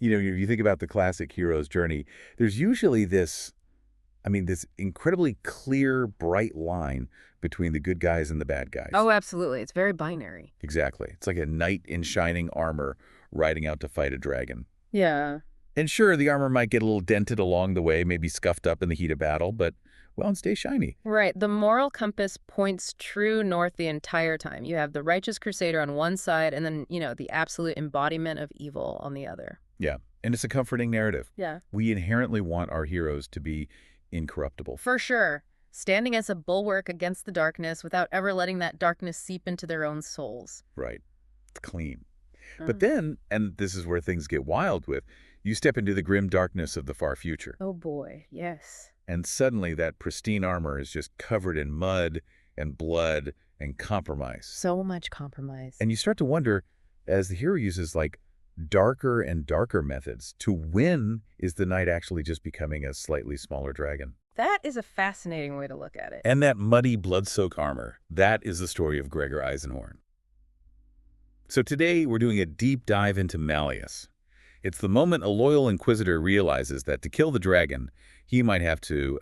If you think about the classic hero's journey, there's usually this incredibly clear, bright line between the good guys and the bad guys. Oh, absolutely. It's very binary. Exactly. It's like a knight in shining armor riding out to fight a dragon. Yeah. And sure, the armor might get a little dented along the way, maybe scuffed up in the heat of battle, but, well, it stays shiny. Right. The moral compass points true north the entire time. You have the righteous crusader on one side and then, the absolute embodiment of evil on the other. Yeah, and it's a comforting narrative. Yeah. We inherently want our heroes to be incorruptible. For sure. Standing as a bulwark against the darkness without ever letting that darkness seep into their own souls. Right. It's clean. But then, and this is where things get wild with, you step into the grim darkness of the far future. Oh boy, yes. And suddenly that pristine armor is just covered in mud and blood and compromise. So much compromise. And you start to wonder, as the hero uses darker and darker methods, to when is the knight actually just becoming a slightly smaller dragon? That is a fascinating way to look at it. And that muddy, blood-soaked armor, that is the story of Gregor Eisenhorn. So today we're doing a deep dive into Malleus. It's the moment a loyal inquisitor realizes that to kill the dragon, he might have to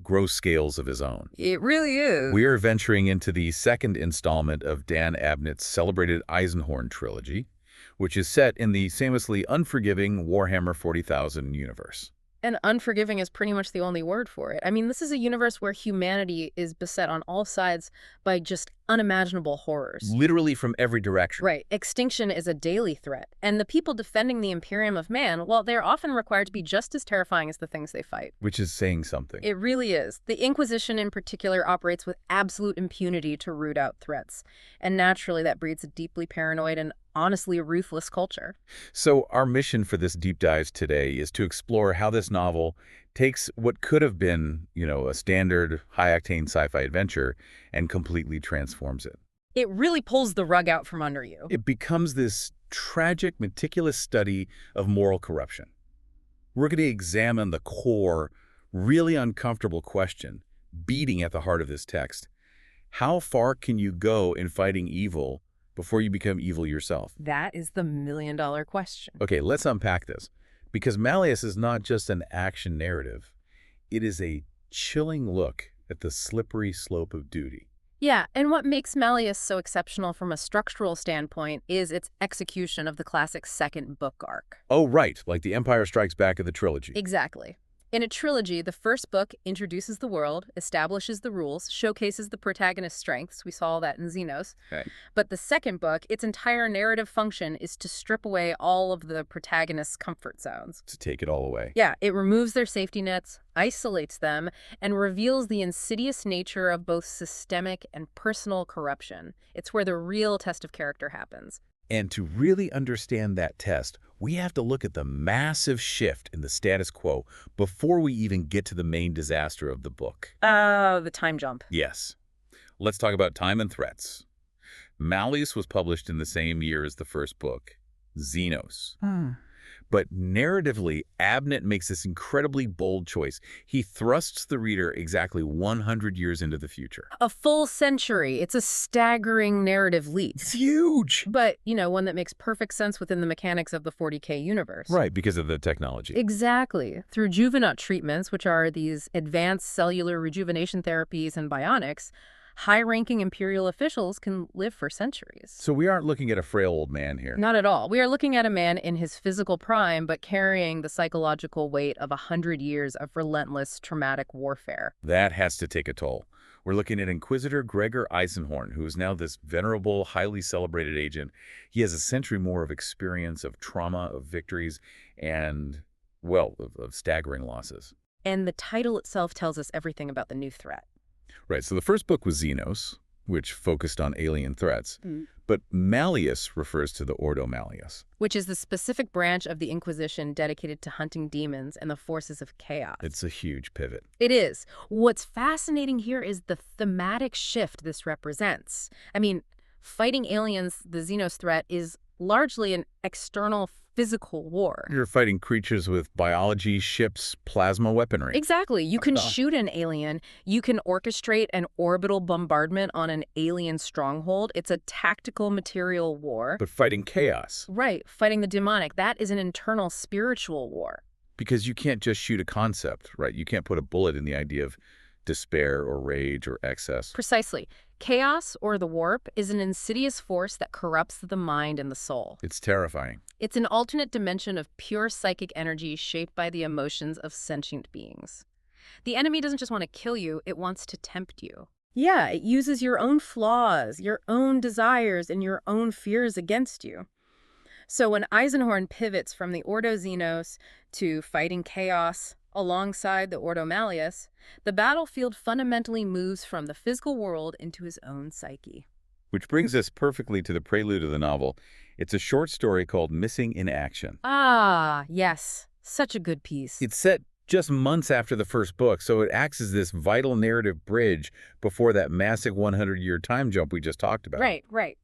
grow scales of his own. It really is. We are venturing into the second installment of Dan Abnett's celebrated Eisenhorn trilogy, which is set in the famously unforgiving Warhammer 40,000 universe. And unforgiving is pretty much the only word for it. I mean, this is a universe where humanity is beset on all sides by just unimaginable horrors. Literally from every direction. Right. Extinction is a daily threat. And the people defending the Imperium of Man, well, they're often required to be just as terrifying as the things they fight. Which is saying something. It really is. The Inquisition in particular operates with absolute impunity to root out threats. And naturally, that breeds a deeply paranoid and honestly ruthless culture. So our mission for this deep dive today is to explore how this novel takes what could have been, a standard high-octane sci-fi adventure and completely transforms it. It really pulls the rug out from under you. It becomes this tragic, meticulous study of moral corruption. We're going to examine the core, really uncomfortable question beating at the heart of this text. How far can you go in fighting evil before you become evil yourself? That is the million-dollar question. Okay, let's unpack this. Because Malleus is not just an action narrative. It is a chilling look at the slippery slope of duty. Yeah, and what makes Malleus so exceptional from a structural standpoint is its execution of the classic second book arc. Oh, right, like the Empire Strikes Back of the trilogy. Exactly. In a trilogy, the first book introduces the world, establishes the rules, showcases the protagonist's strengths. We saw that in Xenos. Okay. But the second book, its entire narrative function is to strip away all of the protagonist's comfort zones. To take it all away. Yeah, it removes their safety nets, isolates them, and reveals the insidious nature of both systemic and personal corruption. It's where the real test of character happens. And to really understand that test, we have to look at the massive shift in the status quo before we even get to the main disaster of the book. The time jump. Yes. Let's talk about time and threats. Malleus was published in the same year as the first book, Xenos. But narratively, Abnett makes this incredibly bold choice. He thrusts the reader exactly 100 years into the future. A full century. It's a staggering narrative leap. It's huge. But, one that makes perfect sense within the mechanics of the 40K universe. Right, because of the technology. Exactly. Through Juvenot treatments, which are these advanced cellular rejuvenation therapies and bionics, high-ranking Imperial officials can live for centuries. So we aren't looking at a frail old man here. Not at all. We are looking at a man in his physical prime, but carrying the psychological weight of 100 years of relentless, traumatic warfare. That has to take a toll. We're looking at Inquisitor Gregor Eisenhorn, who is now this venerable, highly celebrated agent. He has a century more of experience, of trauma, of victories, and, well, of staggering losses. And the title itself tells us everything about the new threat. Right, so the first book was Xenos, which focused on alien threats. But Malleus refers to the Ordo Malleus, which is the specific branch of the Inquisition dedicated to hunting demons and the forces of chaos. It's a huge pivot. It is. What's fascinating here is the thematic shift this represents. I mean, fighting aliens, the Xenos threat, is largely an external physical war. You're fighting creatures with biology, ships, plasma weaponry. Exactly. You can shoot an alien. You can orchestrate an orbital bombardment on an alien stronghold. It's a tactical material war. But fighting chaos. Right. Fighting the demonic. That is an internal spiritual war. Because you can't just shoot a concept, right? You can't put a bullet in the idea of despair or rage or excess. Precisely. Chaos, or the warp, is an insidious force that corrupts the mind and the soul. It's terrifying. It's an alternate dimension of pure psychic energy shaped by the emotions of sentient beings. The enemy doesn't just want to kill you, it wants to tempt you. Yeah, it uses your own flaws, your own desires, and your own fears against you. So when Eisenhorn pivots from the Ordo Xenos to fighting chaos alongside the Ordo Malleus, the battlefield fundamentally moves from the physical world into his own psyche. Which brings us perfectly to the prelude of the novel. It's a short story called Missing in Action. Ah, yes. Such a good piece. It's set just months after the first book, so it acts as this vital narrative bridge before that massive 100-year time jump we just talked about. Right.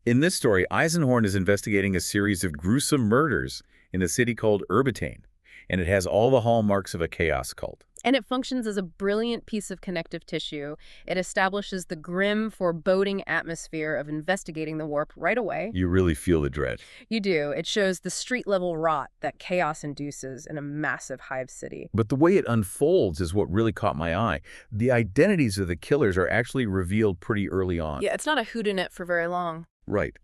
In this story, Eisenhorn is investigating a series of gruesome murders in a city called Urbitane, and it has all the hallmarks of a chaos cult. And it functions as a brilliant piece of connective tissue. It establishes the grim, foreboding atmosphere of investigating the warp right away. You really feel the dread. You do. It shows the street-level rot that chaos induces in a massive hive city. But the way it unfolds is what really caught my eye. The identities of the killers are actually revealed pretty early on. Yeah, it's not a whodunit for very long. Right.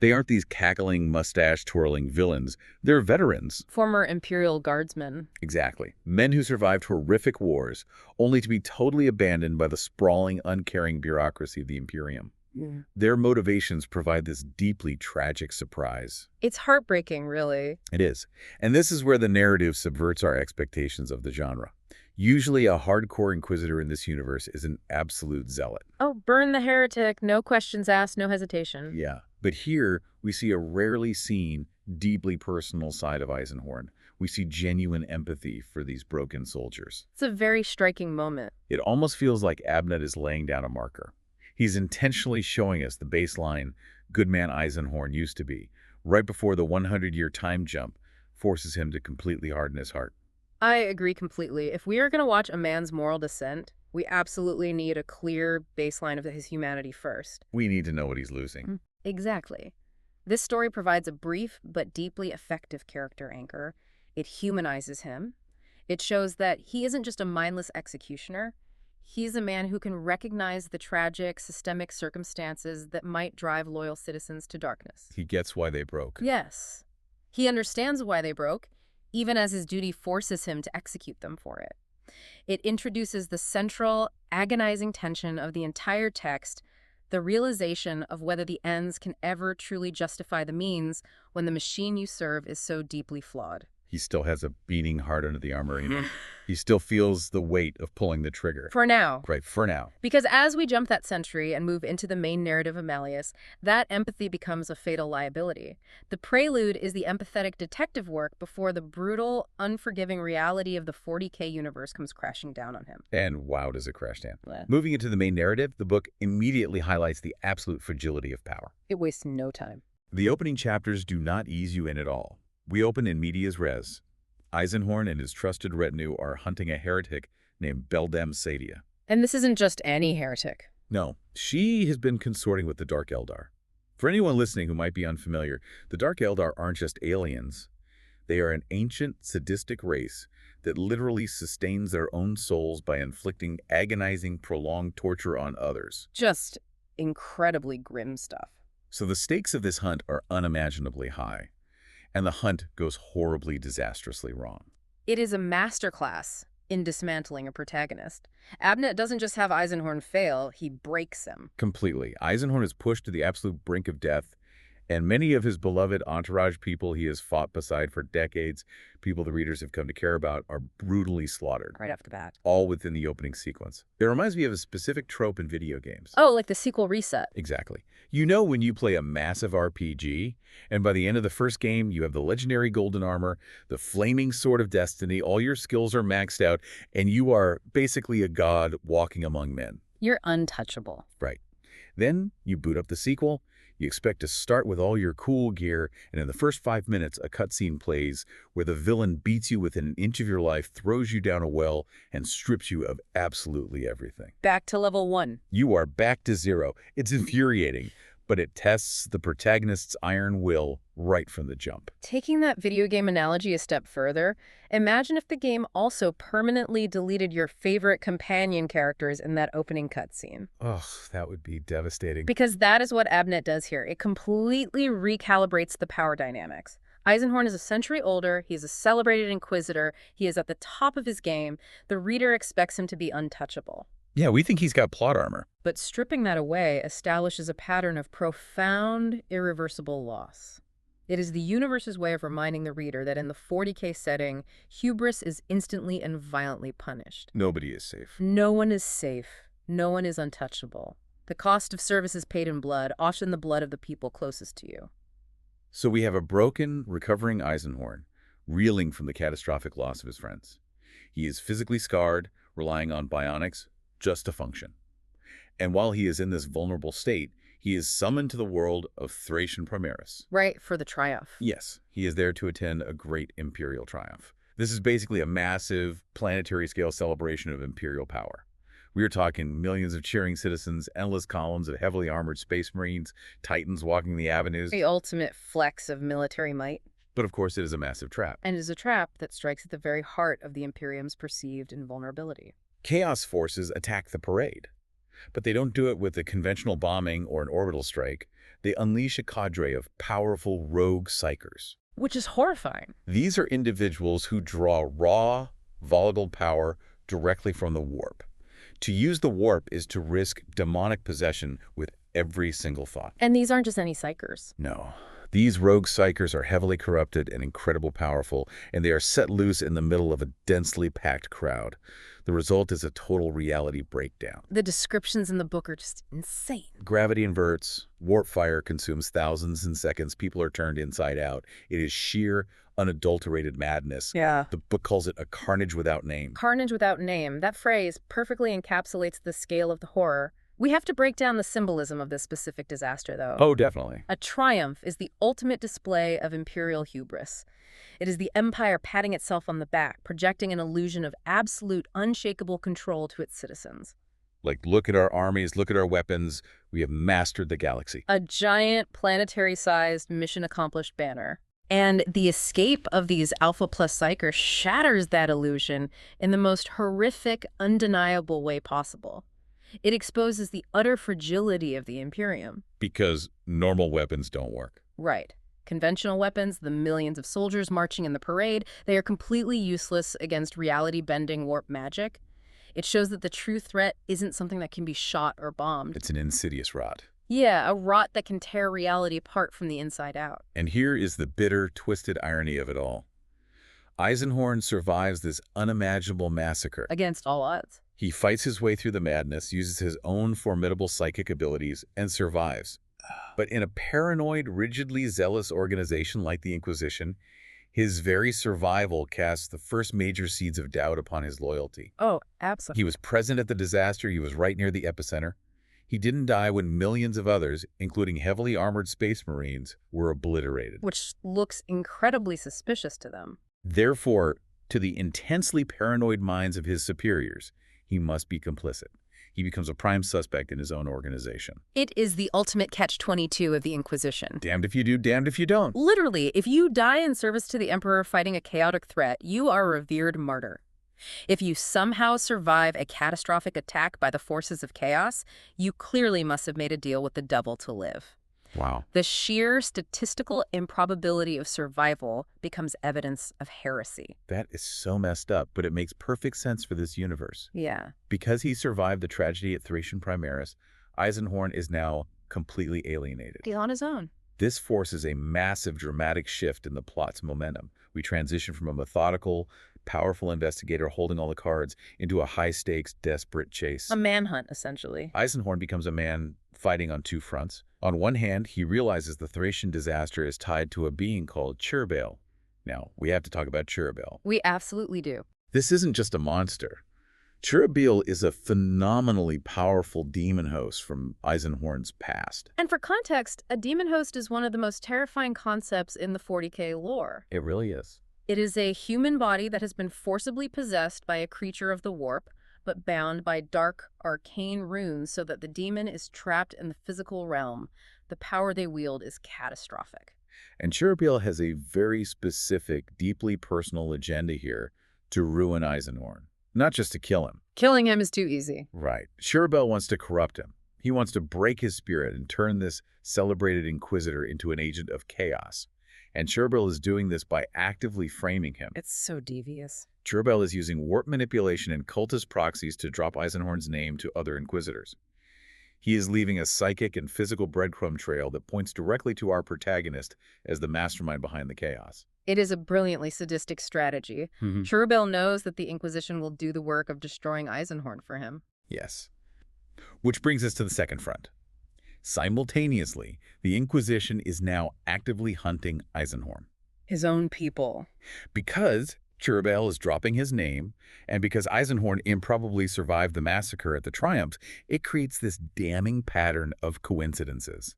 They aren't these cackling, mustache-twirling villains. They're veterans. Former Imperial Guardsmen. Exactly. Men who survived horrific wars, only to be totally abandoned by the sprawling, uncaring bureaucracy of the Imperium. Their motivations provide this deeply tragic surprise. It's heartbreaking, really. It is. And this is where the narrative subverts our expectations of the genre. Usually a hardcore inquisitor in this universe is an absolute zealot. Oh, burn the heretic, no questions asked, no hesitation. Yeah. But here, we see a rarely seen, deeply personal side of Eisenhorn. We see genuine empathy for these broken soldiers. It's a very striking moment. It almost feels like Abnett is laying down a marker. He's intentionally showing us the baseline Goodman Eisenhorn used to be, right before the 100-year time jump forces him to completely harden his heart. I agree completely. If we are going to watch a man's moral descent, we absolutely need a clear baseline of his humanity first. We need to know what he's losing. Exactly. This story provides a brief but deeply effective character anchor. It humanizes him. It shows that he isn't just a mindless executioner. He's a man who can recognize the tragic, systemic circumstances that might drive loyal citizens to darkness. He gets why they broke. Yes. He understands why they broke, even as his duty forces him to execute them for it. It introduces the central, agonizing tension of the entire text, the realization of whether the ends can ever truly justify the means when the machine you serve is so deeply flawed. He still has a beating heart under the armor. He still feels the weight of pulling the trigger. For now. Right, for now. Because as we jump that century and move into the main narrative of Malleus, that empathy becomes a fatal liability. The prelude is the empathetic detective work before the brutal, unforgiving reality of the 40K universe comes crashing down on him. And wow, does it crash down. Bleh. Moving into the main narrative, the book immediately highlights the absolute fragility of power. It wastes no time. The opening chapters do not ease you in at all. We open in medias res. Eisenhorn and his trusted retinue are hunting a heretic named Beldam Sadia. And this isn't just any heretic. No, she has been consorting with the Dark Eldar. For anyone listening who might be unfamiliar, the Dark Eldar aren't just aliens. They are an ancient, sadistic race that literally sustains their own souls by inflicting agonizing, prolonged torture on others. Just incredibly grim stuff. So the stakes of this hunt are unimaginably high. And the hunt goes horribly, disastrously wrong. It is a masterclass in dismantling a protagonist. Abnett doesn't just have Eisenhorn fail, he breaks him. Completely. Eisenhorn is pushed to the absolute brink of death, and many of his beloved entourage people he has fought beside for decades, people the readers have come to care about, are brutally slaughtered. Right off the bat. All within the opening sequence. It reminds me of a specific trope in video games. Oh, like the sequel reset. Exactly. You know when you play a massive RPG, and by the end of the first game, you have the legendary golden armor, the flaming sword of destiny, all your skills are maxed out, and you are basically a god walking among men. You're untouchable. Right. Then you boot up the sequel, You expect to start with all your cool gear, and in the first 5 minutes, a cutscene plays where the villain beats you within an inch of your life, throws you down a well, and strips you of absolutely everything. Back to level 1. You are back to zero. It's infuriating, but it tests the protagonist's iron will right from the jump. Taking that video game analogy a step further, imagine if the game also permanently deleted your favorite companion characters in that opening cutscene. Ugh, that would be devastating. Because that is what Abnet does here. It completely recalibrates the power dynamics. Eisenhorn is a century older, he's a celebrated inquisitor, he is at the top of his game. The reader expects him to be untouchable. Yeah, we think he's got plot armor. But stripping that away establishes a pattern of profound, irreversible loss. It is the universe's way of reminding the reader that in the 40K setting, hubris is instantly and violently punished. Nobody is safe. No one is safe. No one is untouchable. The cost of service is paid in blood, often the blood of the people closest to you. So we have a broken, recovering Eisenhorn, reeling from the catastrophic loss of his friends. He is physically scarred, relying on bionics just to function. And while he is in this vulnerable state, he is summoned to the world of Thracian Primaris. Right, for the triumph. Yes, he is there to attend a great imperial triumph. This is basically a massive, planetary-scale celebration of imperial power. We are talking millions of cheering citizens, endless columns of heavily armored space marines, titans walking the avenues. The ultimate flex of military might. But of course, it is a massive trap. And is a trap that strikes at the very heart of the Imperium's perceived invulnerability. Chaos forces attack the parade. But they don't do it with a conventional bombing or an orbital strike. They unleash a cadre of powerful rogue psychers. Which is horrifying. These are individuals who draw raw, volatile power directly from the warp. To use the warp is to risk demonic possession with every single thought. And these aren't just any psychers. No. These rogue psychers are heavily corrupted and incredibly powerful, and they are set loose in the middle of a densely packed crowd. The result is a total reality breakdown. The descriptions in the book are just insane. Gravity inverts, warp fire consumes thousands in seconds, people are turned inside out. It is sheer, unadulterated madness. Yeah. The book calls it a carnage without name. Carnage without name. That phrase perfectly encapsulates the scale of the horror. We have to break down the symbolism of this specific disaster, though. Oh, definitely. A triumph is the ultimate display of imperial hubris. It is the empire patting itself on the back, projecting an illusion of absolute, unshakable control to its citizens. Like, look at our armies, look at our weapons. We have mastered the galaxy. A giant, planetary-sized, mission-accomplished banner. And the escape of these Alpha Plus psychers shatters that illusion in the most horrific, undeniable way possible. It exposes the utter fragility of the Imperium. Because normal weapons don't work. Right. Conventional weapons, the millions of soldiers marching in the parade, they are completely useless against reality-bending warp magic. It shows that the true threat isn't something that can be shot or bombed. It's an insidious rot. Yeah, a rot that can tear reality apart from the inside out. And here is the bitter, twisted irony of it all. Eisenhorn survives this unimaginable massacre. Against all odds. He fights his way through the madness, uses his own formidable psychic abilities, and survives. But in a paranoid, rigidly zealous organization like the Inquisition, his very survival casts the first major seeds of doubt upon his loyalty. Oh, absolutely. He was present at the disaster. He was right near the epicenter. He didn't die when millions of others, including heavily armored space marines, were obliterated. Which looks incredibly suspicious to them. Therefore, to the intensely paranoid minds of his superiors, he must be complicit. He becomes a prime suspect in his own organization. It is the ultimate catch-22 of the Inquisition. Damned if you do, damned if you don't. Literally, if you die in service to the Emperor fighting a chaotic threat, you are a revered martyr. If you somehow survive a catastrophic attack by the forces of chaos, you clearly must have made a deal with the devil to live. Wow. The sheer statistical improbability of survival becomes evidence of heresy. That is so messed up, but it makes perfect sense for this universe. Yeah. Because he survived the tragedy at Thracian Primaris, Eisenhorn is now completely alienated. He's on his own. This forces a massive dramatic shift in the plot's momentum. We transition from a methodical, powerful investigator holding all the cards into a high-stakes, desperate chase. A manhunt, essentially. Eisenhorn becomes a man fighting on two fronts. On one hand, he realizes the Thracian disaster is tied to a being called Churbail. Now, we have to talk about Churbail. We absolutely do. This isn't just a monster. Cherubiel is a phenomenally powerful demon host from Eisenhorn's past. And for context, a demon host is one of the most terrifying concepts in the 40K lore. It really is. It is a human body that has been forcibly possessed by a creature of the warp, but bound by dark, arcane runes so that the demon is trapped in the physical realm. The power they wield is catastrophic. And Cherubiel has a very specific, deeply personal agenda here to ruin Eisenhorn, not just to kill him. Killing him is too easy. Right. Cherubiel wants to corrupt him. He wants to break his spirit and turn this celebrated Inquisitor into an agent of chaos. And Cherubiel is doing this by actively framing him. It's so devious. Cherubiel is using warp manipulation and cultist proxies to drop Eisenhorn's name to other Inquisitors. He is leaving a psychic and physical breadcrumb trail that points directly to our protagonist as the mastermind behind the chaos. It is a brilliantly sadistic strategy. Cherubiel knows that the Inquisition will do the work of destroying Eisenhorn for him. Yes. Which brings us to the second front. Simultaneously, the Inquisition is now actively hunting Eisenhorn. His own people. Because Cherubiel is dropping his name, and because Eisenhorn improbably survived the massacre at the Triumph, it creates this damning pattern of coincidences.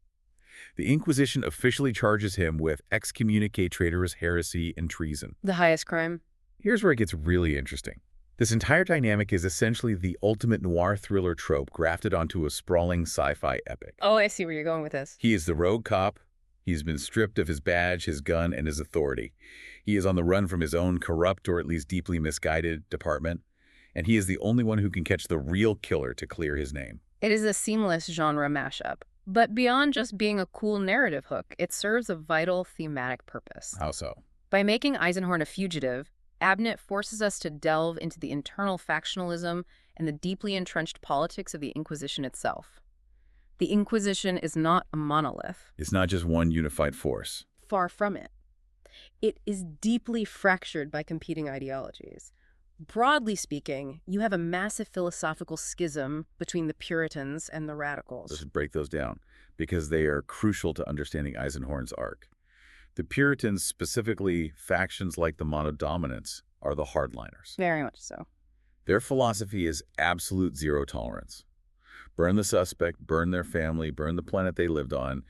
The Inquisition officially charges him with excommunicate traitorous heresy and treason. The highest crime. Here's where it gets really interesting. This entire dynamic is essentially the ultimate noir thriller trope grafted onto a sprawling sci-fi epic. Oh, I see where you're going with this. He is the rogue cop. He's been stripped of his badge, his gun, and his authority. He is on the run from his own corrupt or at least deeply misguided department, and he is the only one who can catch the real killer to clear his name. It is a seamless genre mashup. But beyond just being a cool narrative hook, it serves a vital thematic purpose. How so? By making Eisenhorn a fugitive, Abnett forces us to delve into the internal factionalism and the deeply entrenched politics of the Inquisition itself. The Inquisition is not a monolith. It's not just one unified force. Far from it. It is deeply fractured by competing ideologies. Broadly speaking, you have a massive philosophical schism between the Puritans and the Radicals. Let's break those down, because they are crucial to understanding Eisenhorn's arc. The Puritans, specifically factions like the Monodominants, are the hardliners. Very much so. Their philosophy is absolute zero tolerance. Burn the suspect, burn their family, burn the planet they lived on,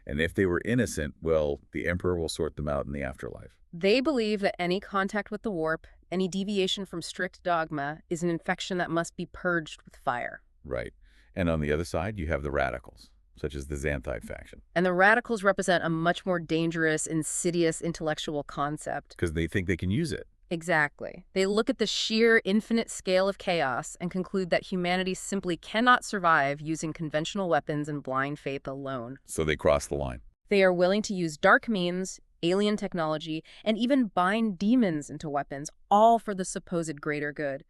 and if they were innocent, well, the Emperor will sort them out in the afterlife. They believe that any contact with the warp, any deviation from strict dogma, is an infection that must be purged with fire. Right. And on the other side, you have the radicals, such as the Xanthide faction. And the radicals represent a much more dangerous, insidious intellectual concept. Because they think they can use it. Exactly. They look at the sheer infinite scale of chaos and conclude that humanity simply cannot survive using conventional weapons and blind faith alone. So they cross the line. They are willing to use dark means, alien technology, and even bind demons into weapons, all for the supposed greater good.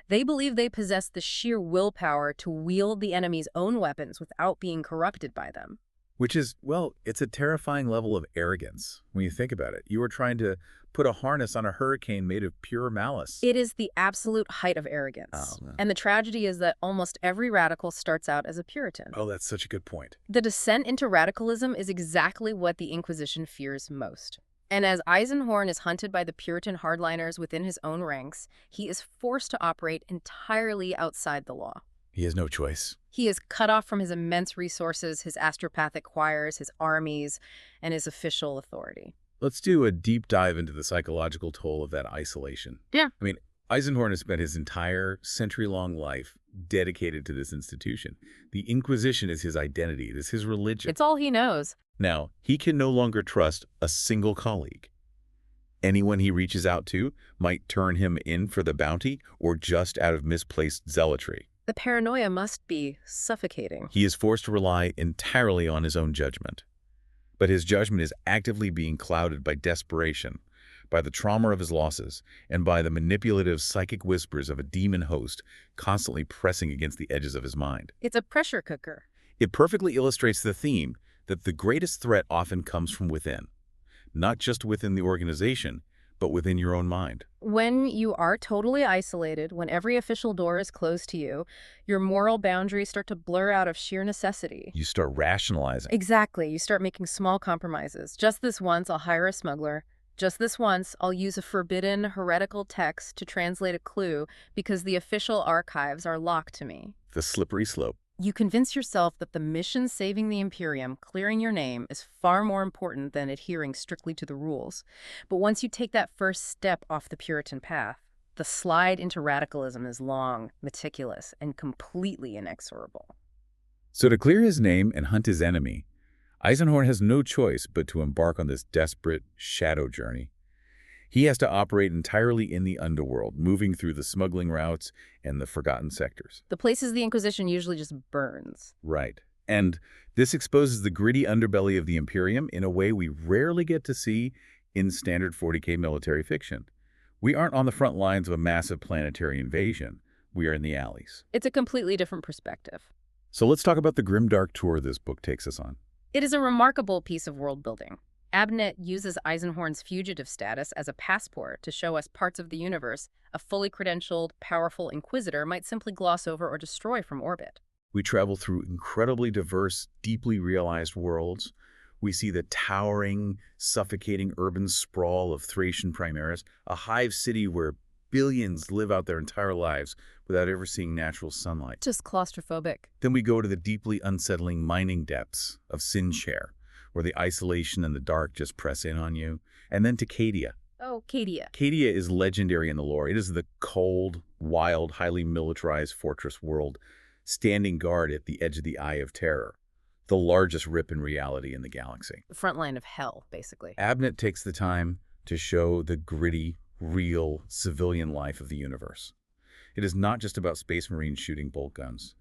They believe they possess the sheer willpower to wield the enemy's own weapons without being corrupted by them. Which is, well, it's a terrifying level of arrogance when you think about it. You are trying to put a harness on a hurricane made of pure malice. It is the absolute height of arrogance. Oh, man. And the tragedy is that almost every radical starts out as a Puritan. Oh, that's such a good point. The descent into radicalism is exactly what the Inquisition fears most. And as Eisenhorn is hunted by the Puritan hardliners within his own ranks, he is forced to operate entirely outside the law. He has no choice. He is cut off from his immense resources, his astropathic choirs, his armies, and his official authority. Let's do a deep dive into the psychological toll of that isolation. Yeah. I mean, Eisenhorn has spent his entire century-long life dedicated to this institution. The Inquisition is his identity. It is his religion. It's all he knows. Now, he can no longer trust a single colleague. Anyone he reaches out to might turn him in for the bounty or just out of misplaced zealotry. The paranoia must be suffocating. He is forced to rely entirely on his own judgment. But his judgment is actively being clouded by desperation, by the trauma of his losses, and by the manipulative psychic whispers of a demon host constantly pressing against the edges of his mind. It's a pressure cooker. It perfectly illustrates the theme that the greatest threat often comes from within, not just within the organization, but within your own mind. When you are totally isolated, when every official door is closed to you, your moral boundaries start to blur out of sheer necessity. You start rationalizing. Exactly. You start making small compromises. Just this once, I'll hire a smuggler. Just this once, I'll use a forbidden, heretical text to translate a clue because the official archives are locked to me. The slippery slope. You convince yourself that the mission saving the Imperium, clearing your name, is far more important than adhering strictly to the rules. But once you take that first step off the Puritan path, the slide into radicalism is long, meticulous, and completely inexorable. So to clear his name and hunt his enemy, Eisenhorn has no choice but to embark on this desperate shadow journey. He has to operate entirely in the underworld, moving through the smuggling routes and the forgotten sectors. The places the Inquisition usually just burns. Right. And this exposes the gritty underbelly of the Imperium in a way we rarely get to see in standard 40K military fiction. We aren't on the front lines of a massive planetary invasion. We are in the alleys. It's a completely different perspective. So let's talk about the grimdark tour this book takes us on. It is a remarkable piece of world building. Abnett uses Eisenhorn's fugitive status as a passport to show us parts of the universe a fully credentialed, powerful Inquisitor might simply gloss over or destroy from orbit. We travel through incredibly diverse, deeply realized worlds. We see the towering, suffocating urban sprawl of Thracian Primaris, a hive city where billions live out their entire lives without ever seeing natural sunlight. Just claustrophobic. Then we go to the deeply unsettling mining depths of Sinshare, where the isolation and the dark just press in on you. And then to Cadia. Oh, Cadia. Cadia is legendary in the lore. It is the cold, wild, highly militarized fortress world, standing guard at the edge of the Eye of Terror, the largest rip in reality in the galaxy. The front line of hell, basically. Abnett takes the time to show the gritty, real, civilian life of the universe. It is not just about space marines shooting bolt guns.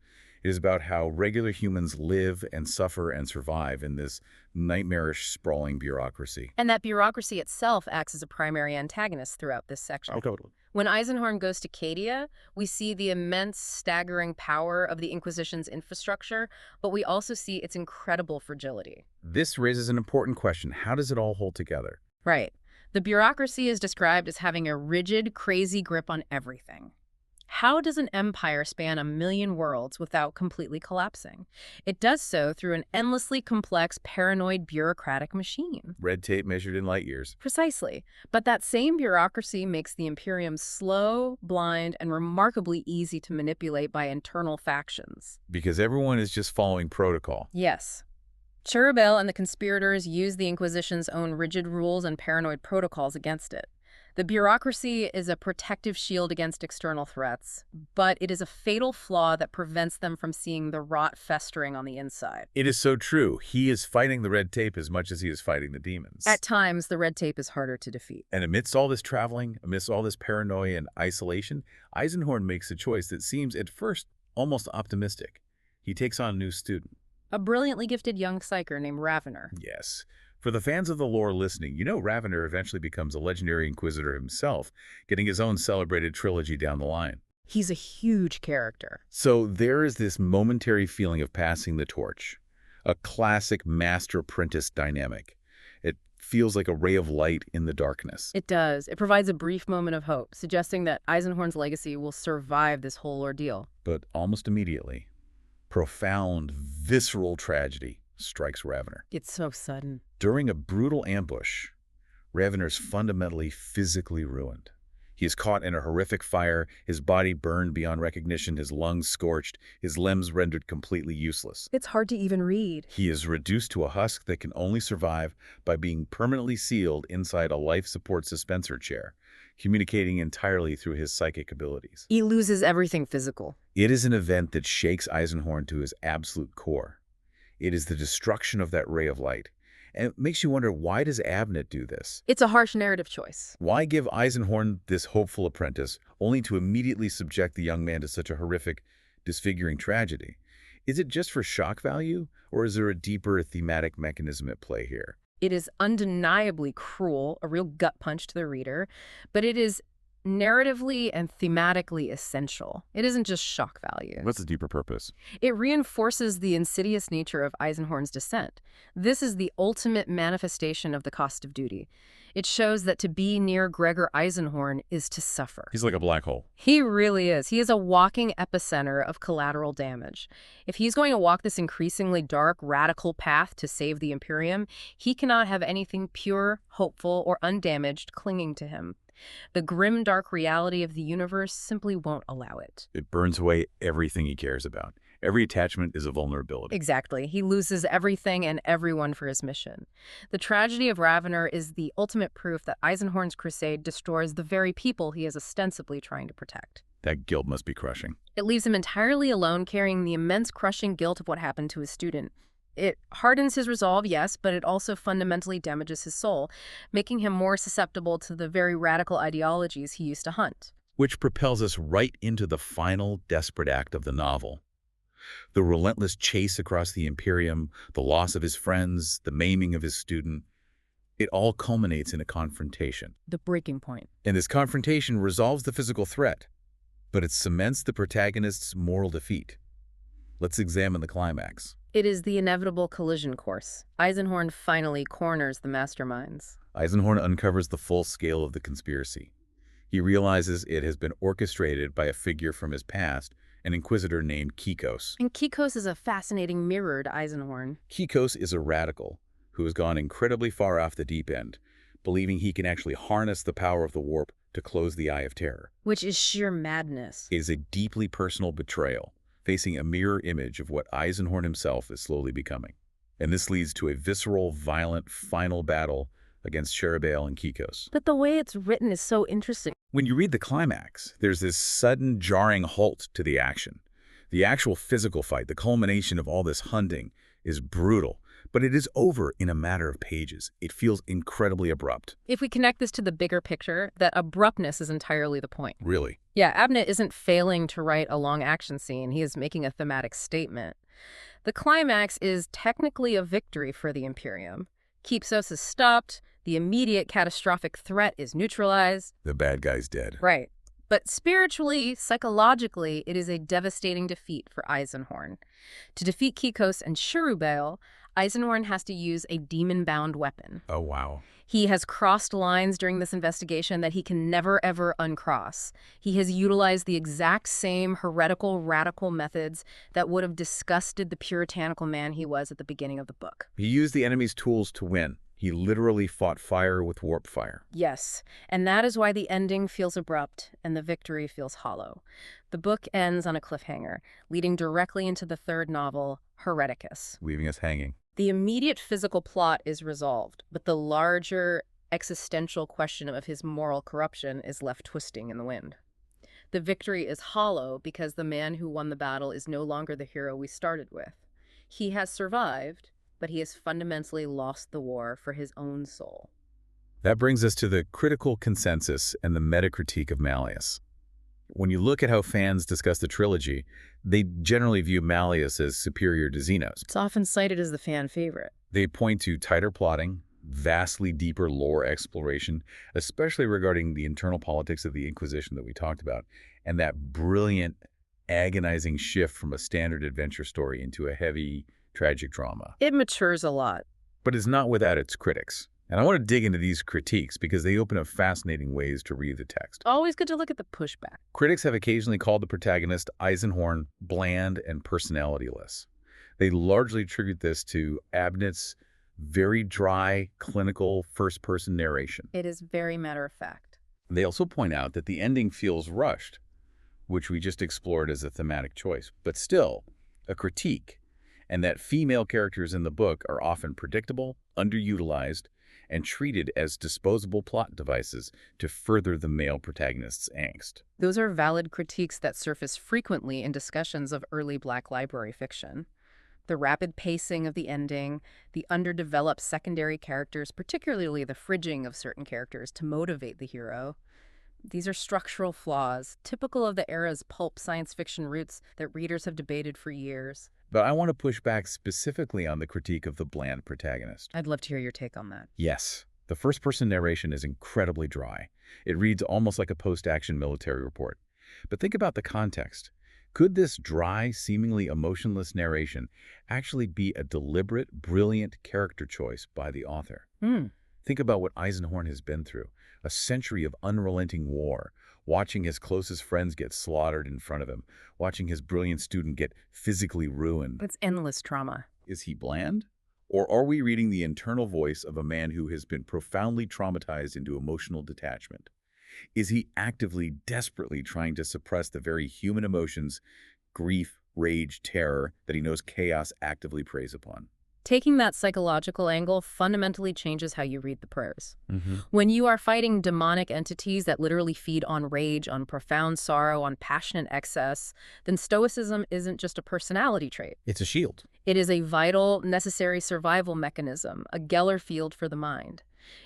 It is about how regular humans live and suffer and survive in this nightmarish, sprawling bureaucracy. And that bureaucracy itself acts as a primary antagonist throughout this section. Oh, totally. When Eisenhorn goes to Cadia, we see the immense, staggering power of the Inquisition's infrastructure, but we also see its incredible fragility. This raises an important question. How does it all hold together? Right. The bureaucracy is described as having a rigid, crazy grip on everything. How does an empire span 1,000,000 worlds without completely collapsing? It does so through an endlessly complex, paranoid, bureaucratic machine. Red tape measured in light years. Precisely. But that same bureaucracy makes the Imperium slow, blind, and remarkably easy to manipulate by internal factions. Because everyone is just following protocol. Yes. Cherubel and the conspirators use the Inquisition's own rigid rules and paranoid protocols against it. The bureaucracy is a protective shield against external threats, but it is a fatal flaw that prevents them from seeing the rot festering on the inside. It is so true. He is fighting the red tape as much as he is fighting the demons. At times, the red tape is harder to defeat. And amidst all this traveling, amidst all this paranoia and isolation, Eisenhorn makes a choice that seems at first almost optimistic. He takes on a new student. A brilliantly gifted young psyker named Ravener. Yes. For the fans of the lore listening, you know Ravener eventually becomes a legendary Inquisitor himself, getting his own celebrated trilogy down the line. He's a huge character. So there is this momentary feeling of passing the torch, a classic master-apprentice dynamic. It feels like a ray of light in the darkness. It does. It provides a brief moment of hope, suggesting that Eisenhorn's legacy will survive this whole ordeal. But almost immediately, profound, visceral tragedy strikes Ravener. It's so sudden. During a brutal ambush, Ravener's fundamentally physically ruined. He is caught in a horrific fire, his body burned beyond recognition, his lungs scorched, his limbs rendered completely useless. It's hard to even read. He is reduced to a husk that can only survive by being permanently sealed inside a life support suspensor chair, communicating entirely through his psychic abilities. He loses everything physical. It is an event that shakes Eisenhorn to his absolute core. It is the destruction of that ray of light. And it makes you wonder, why does Abnett do this? It's a harsh narrative choice. Why give Eisenhorn this hopeful apprentice, only to immediately subject the young man to such a horrific, disfiguring tragedy? Is it just for shock value, or is there a deeper thematic mechanism at play here? It is undeniably cruel, a real gut punch to the reader, but it is narratively and thematically essential. It isn't just shock value. What's the deeper purpose? It reinforces the insidious nature of Eisenhorn's dissent. This is the ultimate manifestation of the cost of duty. It shows that to be near Gregor Eisenhorn is to suffer. He's like a black hole. He really is. He is a walking epicenter of collateral damage. If he's going to walk this increasingly dark, radical path to save the Imperium, he cannot have anything pure, hopeful, or undamaged clinging to him. The grim, dark reality of the universe simply won't allow it. It burns away everything he cares about. Every attachment is a vulnerability. Exactly. He loses everything and everyone for his mission. The tragedy of Ravener is the ultimate proof that Eisenhorn's crusade destroys the very people he is ostensibly trying to protect. That guilt must be crushing. It leaves him entirely alone, carrying the immense crushing guilt of what happened to his student. It hardens his resolve, yes, but it also fundamentally damages his soul, making him more susceptible to the very radical ideologies he used to hunt. Which propels us right into the final desperate act of the novel. The relentless chase across the Imperium, the loss of his friends, the maiming of his student, it all culminates in a confrontation. The breaking point. And this confrontation resolves the physical threat, but it cements the protagonist's moral defeat. Let's examine the climax. It is the inevitable collision course. Eisenhorn finally corners the masterminds. Eisenhorn uncovers the full scale of the conspiracy. He realizes it has been orchestrated by a figure from his past, an inquisitor named Kikos. And Kikos is a fascinating mirror to Eisenhorn. Kikos is a radical who has gone incredibly far off the deep end, believing he can actually harness the power of the warp to close the Eye of Terror. Which is sheer madness. It is a deeply personal betrayal, facing a mirror image of what Eisenhorn himself is slowly becoming. And this leads to a visceral, violent, final battle against Cherubale and Kikos. But the way it's written is so interesting. When you read the climax, there's this sudden, jarring halt to the action. The actual physical fight, the culmination of all this hunting, is brutal, but it is over in a matter of pages. It feels incredibly abrupt. If we connect this to the bigger picture, that abruptness is entirely the point. Really? Yeah, Abnett isn't failing to write a long action scene. He is making a thematic statement. The climax is technically a victory for the Imperium. Kipsos is stopped. The immediate catastrophic threat is neutralized. The bad guy's dead. Right. But spiritually, psychologically, it is a devastating defeat for Eisenhorn. To defeat Kikos and Cherubale, Eisenhorn has to use a demon-bound weapon. Oh, wow. He has crossed lines during this investigation that he can never, ever uncross. He has utilized the exact same heretical, radical methods that would have disgusted the puritanical man he was at the beginning of the book. He used the enemy's tools to win. He literally fought fire with warp fire. Yes, and that is why the ending feels abrupt and the victory feels hollow. The book ends on a cliffhanger, leading directly into the third novel, Hereticus. Leaving us hanging. The immediate physical plot is resolved, but the larger existential question of his moral corruption is left twisting in the wind. The victory is hollow because the man who won the battle is no longer the hero we started with. He has survived, but he has fundamentally lost the war for his own soul. That brings us to the critical consensus and the metacritique of Malleus. When you look at how fans discuss the trilogy, they generally view Malleus as superior to Xenos. It's often cited as the fan favorite. They point to tighter plotting, vastly deeper lore exploration, especially regarding the internal politics of the Inquisition that we talked about, and that brilliant, agonizing shift from a standard adventure story into a heavy, tragic drama. It matures a lot. But it's not without its critics. And I want to dig into these critiques because they open up fascinating ways to read the text. Always good to look at the pushback. Critics have occasionally called the protagonist, Eisenhorn, bland and personalityless. They largely attribute this to Abnett's very dry, clinical, first-person narration. It is very matter-of-fact. They also point out that the ending feels rushed, which we just explored as a thematic choice, but still a critique, and that female characters in the book are often predictable, underutilized, and treated as disposable plot devices to further the male protagonist's angst. Those are valid critiques that surface frequently in discussions of early Black library fiction. The rapid pacing of the ending, the underdeveloped secondary characters, particularly the fridging of certain characters to motivate the hero. These are structural flaws, typical of the era's pulp science fiction roots that readers have debated for years. But I want to push back specifically on the critique of the bland protagonist. I'd love to hear your take on that. Yes, The first-person narration is incredibly dry. It reads almost like a post-action military report. But think about the context. Could this dry, seemingly emotionless narration actually be a deliberate, brilliant character choice by the author? Hmm. Think about what Eisenhorn has been through, a century of unrelenting war, watching his closest friends get slaughtered in front of him, watching his brilliant student get physically ruined. It's endless trauma. Is he bland? Or are we reading the internal voice of a man who has been profoundly traumatized into emotional detachment? Is he actively, desperately trying to suppress the very human emotions, grief, rage, terror, that he knows chaos actively preys upon? Taking that psychological angle fundamentally changes how you read the prose. Mm-hmm. When you are fighting demonic entities that literally feed on rage, on profound sorrow, on passionate excess, then stoicism isn't just a personality trait. It's a shield. It is a vital, necessary survival mechanism, a Geller field for the mind.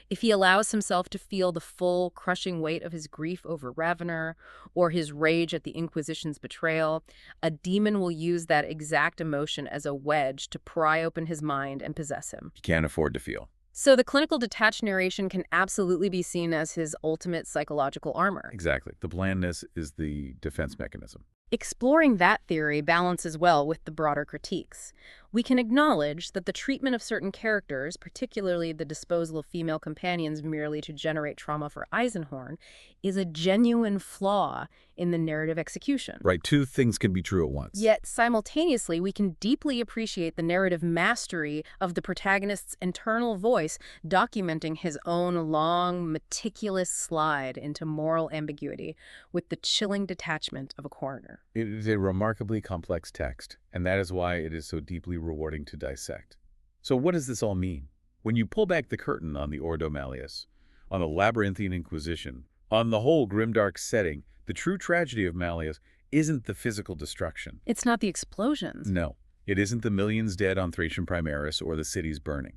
If he allows himself to feel the full, crushing weight of his grief over Ravener, or his rage at the Inquisition's betrayal, a demon will use that exact emotion as a wedge to pry open his mind and possess him. He can't afford to feel. So the clinical detached narration can absolutely be seen as his ultimate psychological armor. Exactly. The blandness is the defense mechanism. Exploring that theory balances well with the broader critiques. We can acknowledge that the treatment of certain characters, particularly the disposal of female companions merely to generate trauma for Eisenhorn, is a genuine flaw in the narrative execution. Right, two things can be true at once. Yet, simultaneously, we can deeply appreciate the narrative mastery of the protagonist's internal voice, documenting his own long, meticulous slide into moral ambiguity with the chilling detachment of a coroner. It is a remarkably complex text, and that is why it is so deeply rewarding to dissect. So what does this all mean? When you pull back the curtain on the Ordo Malleus, on the Labyrinthine Inquisition, on the whole grimdark setting, the true tragedy of Malleus isn't the physical destruction. It's not the explosions. No, it isn't the millions dead on Thracian Primaris or the cities burning.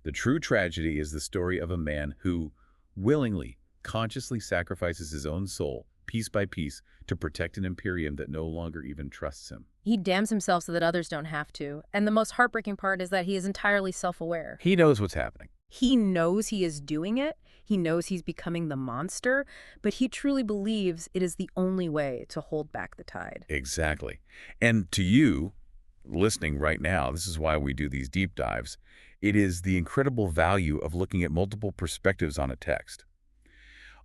The true tragedy is the story of a man who, willingly, consciously sacrifices his own soul, piece by piece, to protect an imperium that no longer even trusts him. He damns himself so that others don't have to. And the most heartbreaking part is that he is entirely self-aware. He knows what's happening. He knows he is doing it. He knows he's becoming the monster, but he truly believes it is the only way to hold back the tide. Exactly. And to you, listening right now, this is why we do these deep dives. It is the incredible value of looking at multiple perspectives on a text.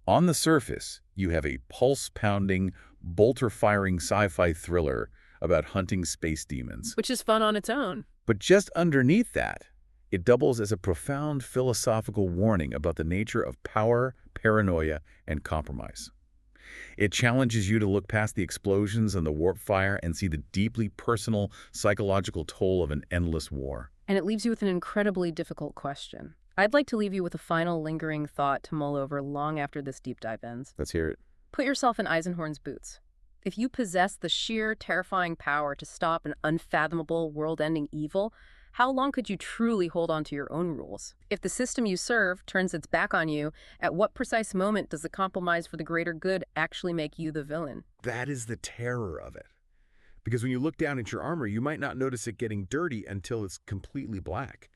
On the surface, you have a pulse-pounding, bolter-firing sci-fi thriller about hunting space demons. Which is fun on its own. But just underneath that, it doubles as a profound philosophical warning about the nature of power, paranoia, and compromise. It challenges you to look past the explosions and the warp fire and see the deeply personal, psychological toll of an endless war. And it leaves you with an incredibly difficult question. I'd like to leave you with a final lingering thought to mull over long after this deep dive ends. Let's hear it. Put yourself in Eisenhorn's boots. If you possess the sheer, terrifying power to stop an unfathomable, world-ending evil, how long could you truly hold on to your own rules? If the system you serve turns its back on you, at what precise moment does the compromise for the greater good actually make you the villain? That is the terror of it. Because when you look down at your armor, you might not notice it getting dirty until it's completely black.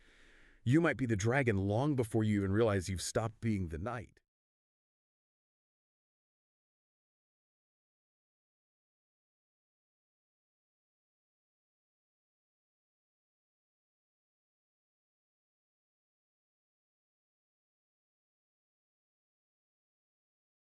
You might be the dragon long before you even realize you've stopped being the knight.